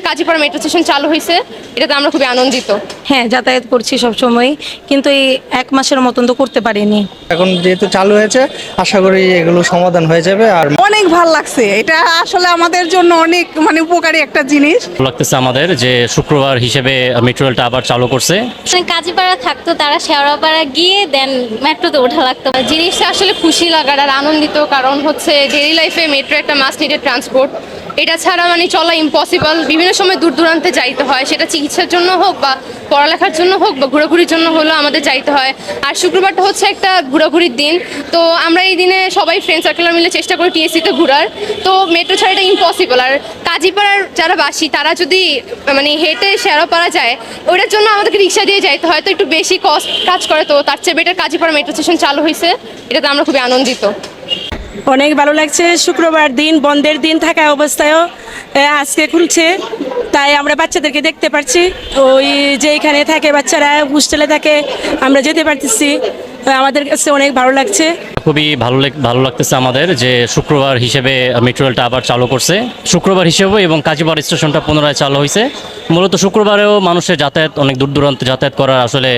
Kazipara metro station চালু হয়েছে, এটাতে আমরা খুবই আনন্দিত। হ্যাঁ, যাতায়াত করছি সবসময়, কিন্তু এই 1 মাসের মতন তো করতে পারিনি। এখন যেহেতু চালু হয়েছে, আশা করি এগুলো সমাধান হয়ে যাবে। আর অনেক ভালো লাগছে, এটা আসলে আমাদের জন্য অনেক উপকারী একটা জিনিস লাগতেছে আমাদের যে শুক্রবার হিসেবে মেট্রো রেলটা আবার চালু করছে। কাজীপাড়া থাকতো, তারা শেওড়াপাড়া গিয়ে দেন মেট্রোতে ওঠা লাগতো। জিনিসটা আসলে খুশি লাগার আর আনন্দিত, কারণ হচ্ছে ডেইলি লাইফে মেট্রো একটা মাস্ট নিডেড ট্রান্সপোর্ট। এটা ছাড়া চলা ইম্পসিবল। বিভিন্ন সময় দূর দূরান্তে যাইতে হয়, সেটা চিকিৎসার জন্য হোক বা পড়ালেখার জন্য হোক বা ঘোরাঘুরির জন্য হলেও আমাদের যাইতে হয়। আর শুক্রবারটা হচ্ছে একটা ঘোরাঘুরির দিন, তো আমরা এই দিনে সবাই ফ্রেন্ড সার্কেলরা মিলে চেষ্টা করি টিএসসিতে ঘোরার। তো মেট্রো ছাড়া এটা ইম্পসিবল। আর কাজীপাড়ার যারা বাসী তারা যদি হেঁটে শেওড়াপাড়া যায়, ওইটার জন্য আমাদেরকে রিক্সা দিয়ে যাইতে হয়, তো একটু বেশি কস্ট কাজ করে। তো তার চেয়ে বেটার কাজীপাড়া মেট্রো স্টেশন চালু হয়েছে, এটাতে আমরা খুবই আনন্দিত। অনেক ভালো লাগছে, শুক্রবার দিন বন্ধের দিন থাকা অবস্থায়ও আজকে খুলছে, তাই আমরা বাচ্চাদেরকে দেখতে পাচ্ছি। ওই যে এখানে থাকে বাচ্চারা, হোস্টেলে থাকে, আমরা যেতে পারতেছি, আমাদের কাছে অনেক ভালো লাগছে। খুবই ভালো লাগতেছে আমাদের যে শুক্রবার হিসেবে মেট্রো রেলটা আবার চালু করছে। শুক্রবার হিসেবে এবং কাজীপাড়া স্টেশনটা পুনরায় চালু হয়েছে। মূলত শুক্রবারেও মানুষের যাতায়াত, অনেক দূর দূরান্তে যাতায়াত করার আসলে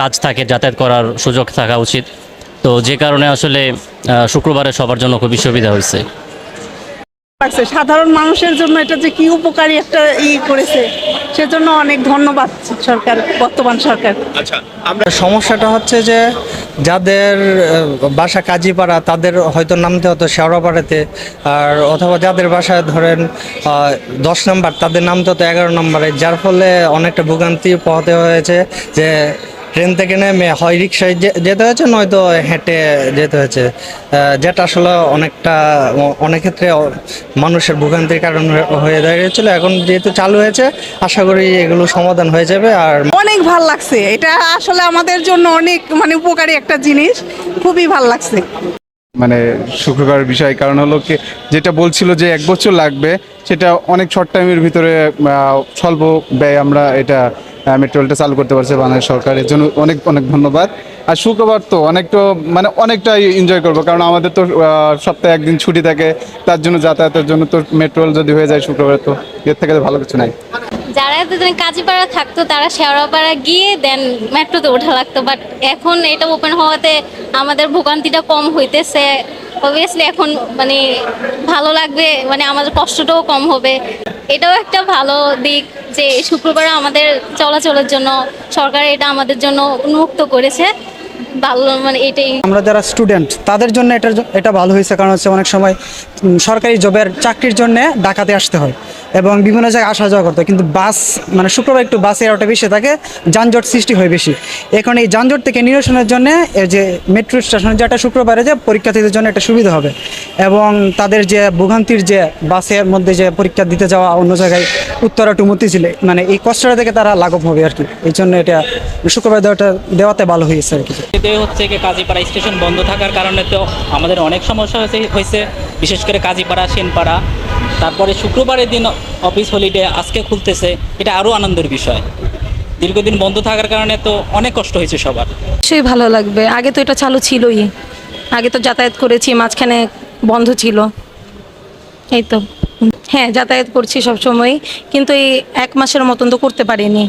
কাজ থাকে, যাতায়াত করার সুযোগ থাকা উচিত। তো যে কারণে আসলে শুক্রবারে সবার জন্য খুবই সুবিধা হয়েছে। সাধারণ মানুষের জন্য এটা যে কি উপকারী একটা করেছে, সেজন্য অনেক ধন্যবাদ সরকার, বর্তমান সরকার। সমস্যাটা হচ্ছে যে যাদের বাসা কাজীপাড়া তাদের হয়তো নামতে হতো শেওড়াপাড়াতে, আর অথবা যাদের বাসায় ধরেন 10 নম্বর তাদের নামতে হতো 11 নম্বরে, যার ফলে অনেকটা ভোগান্তি পোহাতে হয়েছে। যে ট্রেন থেকে নেমে হয় রিক্সায় যেতে হয়েছে, নয়তো হেঁটে যেতে হয়েছে, যেটা আসলে অনেক ক্ষেত্রে মানুষের ভোগান্তির কারণ হয়ে দাঁড়িয়েছিল। এখন যেহেতু চালু হয়েছে, আশা করি এগুলো সমাধান হয়ে যাবে। আর অনেক ভালো লাগছে, এটা আসলে আমাদের জন্য অনেক উপকারী একটা জিনিস, খুবই ভালো লাগছে। শুক্রবার বিষয় কারণ হলো কি, যেটা বলছিল যে 1 বছর লাগবে, সেটা অনেক শর্ট টাইমের ভিতরে স্বল্প ব্যয় আমরা এটা মেট্রো রেলটা চালু করতে পারছে বাংলাদেশ সরকার, এর জন্য অনেক অনেক ধন্যবাদ। আর শুক্রবার তো অনেকটাই এনজয় করবো, কারণ আমাদের তো সপ্তাহে 1 দিন ছুটি থাকে, তার জন্য যাতায়াতের জন্য তো মেট্রো রেল যদি হয়ে যায় শুক্রবার, তো এর থেকে ভালো কিছু নাই। যারা এতদিন কাজীপাড়া থাকতো, তারা শেওড়াপাড়া গিয়ে দেন মেট্রোতে ওঠা লাগতো, বাট এখন এটা ওপেন হওয়াতে আমাদের ভোগান্তিটা কম হইতেছে। অবভিয়াসলি এখন ভালো লাগবে, আমাদের কষ্টটাও কম হবে। এটাও একটা ভালো দিক যে শুক্রবার আমাদের চলাচলের জন্য সরকার এটা আমাদের জন্য উন্মুক্ত করেছে। ভালো এটাই। আমরা যারা স্টুডেন্ট তাদের জন্য এটা ভালো হয়েছে, কারণ হচ্ছে অনেক সময় সরকারি জবের চাকরির জন্য ঢাকাতে আসতে হয় এবং বিভিন্ন জায়গায় আসা যাওয়া করতে হয়, কিন্তু বাস শুক্রবার একটু বাসের আরোটা বেশি থাকে, যানজট সৃষ্টি হয় বেশি। এখন এই যানজট থেকে নিরসনের জন্য যে মেট্রো স্টেশন যেটা শুক্রবারে যে পরীক্ষার্থীদের জন্য একটা সুবিধা হবে, এবং তাদের যে ভোগান্তির যে বাসের মধ্যে যে পরীক্ষা দিতে যাওয়া অন্য জায়গায় উত্তরা টু মতিঝিলে এই কষ্টটা থেকে তারা লাঘব হবে আর কি। এই জন্য এটা শুক্রবার দেওয়াতে ভালো হয়েছে আর কি। হচ্ছে কি, কাজীপাড়া স্টেশন বন্ধ থাকার কারণে তো আমাদের অনেক সমস্যা হয়েছে, বিশেষ করে কাজীপাড়া, সেনপাড়া। তারপরে শুক্রবারের দিন অফিস হলিডে, আজকে খুলতেছে, এটা আরও আনন্দের বিষয়। দীর্ঘদিন বন্ধ থাকার কারণে তো অনেক কষ্ট হয়েছে সবার। সেই ভালো লাগবে, আগে তো এটা চালু ছিলই, আগে তো যাতায়াত করেছি, মাঝখানে বন্ধ ছিল, এই তো। হ্যাঁ, যাতায়াত করছি সবসময়, কিন্তু এই 1 মাসের মতন তো করতে পারিনি।